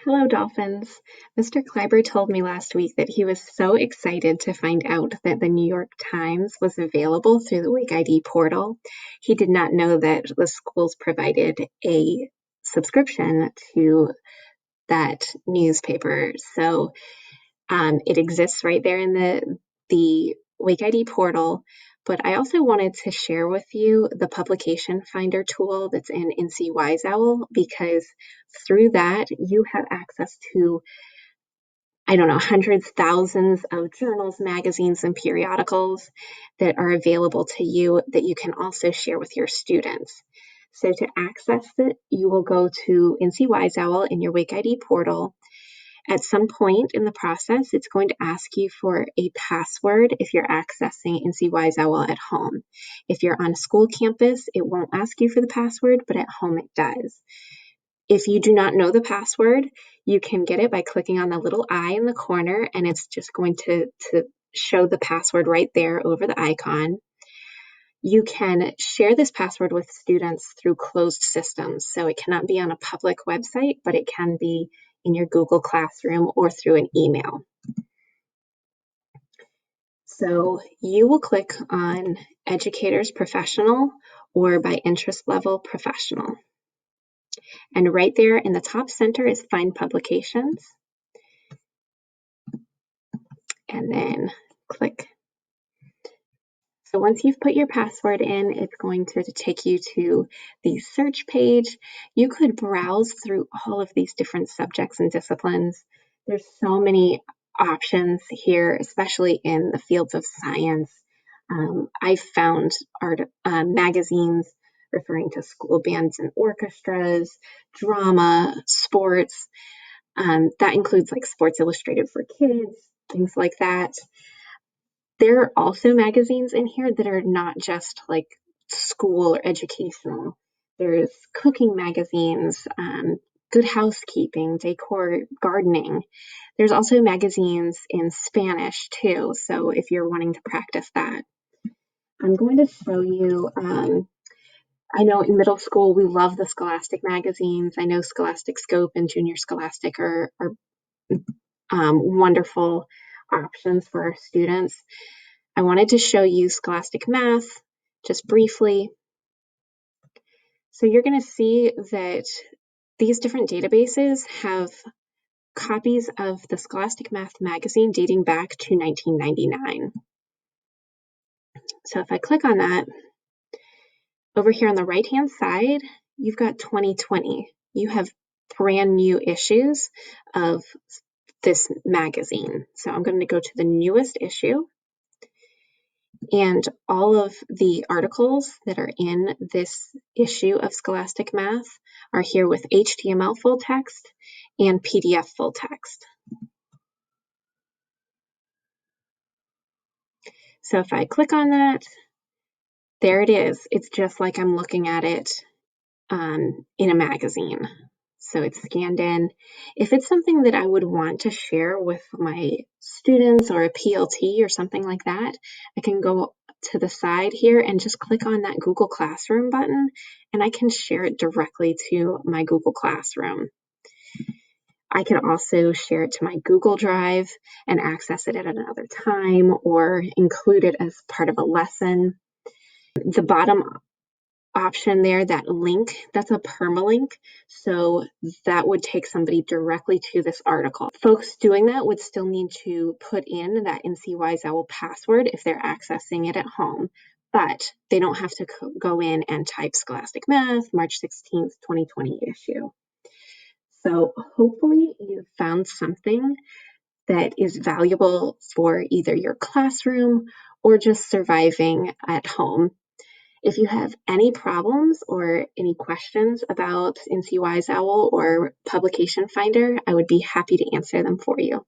Hello, dolphins. Mr. Kleiber told me last week that he was so excited to find out that the New York Times was available through the Wake ID portal. He did not know that the schools provided a subscription to that newspaper. So it exists right there in the Wake ID portal. But I also wanted to share with you the publication finder tool that's in NCWiseOwl, because through that you have access to, I don't know, hundreds, thousands of journals, magazines, and periodicals that are available to you that you can also share with your students. So to access it, you will go to NCWiseOwl in your Wake ID portal. At some point in the process, it's going to ask you for a password if you're accessing NCWiseOwl at home. If you're on a school campus, it won't ask you for the password, but at home it does. If you do not know the password, you can get it by clicking on the little eye in the corner, and it's just going to show the password right there over the icon. You can share this password with students through closed systems. So it cannot be on a public website, but it can be in your Google Classroom or through an email. So you will click on Educators Professional or by interest level Professional. And right there in the top center is Find Publications. And then click. So once you've put your password in, it's going to take you to the search page. You could browse through all of these different subjects and disciplines. There's so many options here, especially in the fields of science. I've found magazines referring to school bands and orchestras, drama, sports. That includes like Sports Illustrated for kids, things like that. There are also magazines in here that are not just like school or educational. There's cooking magazines, good housekeeping, decor, gardening. There's also magazines in Spanish too, so if you're wanting to practice that. I'm going to show you, I know in middle school we love the Scholastic magazines. I know Scholastic Scope and Junior Scholastic are wonderful options for our students. I wanted to show you Scholastic Math just briefly. So you're going to see that these different databases have copies of the Scholastic Math magazine dating back to 1999. So if I click on that, over here on the right-hand side, you've got 2020. You have brand new issues of this magazine. So I'm going to go to the newest issue. And all of the articles that are in this issue of Scholastic Math are here with HTML full text and PDF full text. So if I click on that, there it is. It's just like I'm looking at it in a magazine. So it's scanned in. If it's something that I would want to share with my students or a PLT or something like that, I can go to the side here and just click on that Google Classroom button, and I can share it directly to my Google Classroom. I can also share it to my Google Drive and access it at another time or include it as part of a lesson. The bottom option there, that link, that's a permalink, so that would take somebody directly to this article. Folks doing that would still need to put in that NCWiseOwl password if they're accessing it at home, but they don't have to go in and type Scholastic Math, March 16th, 2020 issue. So hopefully you've found something that is valuable for either your classroom or just surviving at home. If you have any problems or any questions about NCWiseOwl or Publication Finder, I would be happy to answer them for you.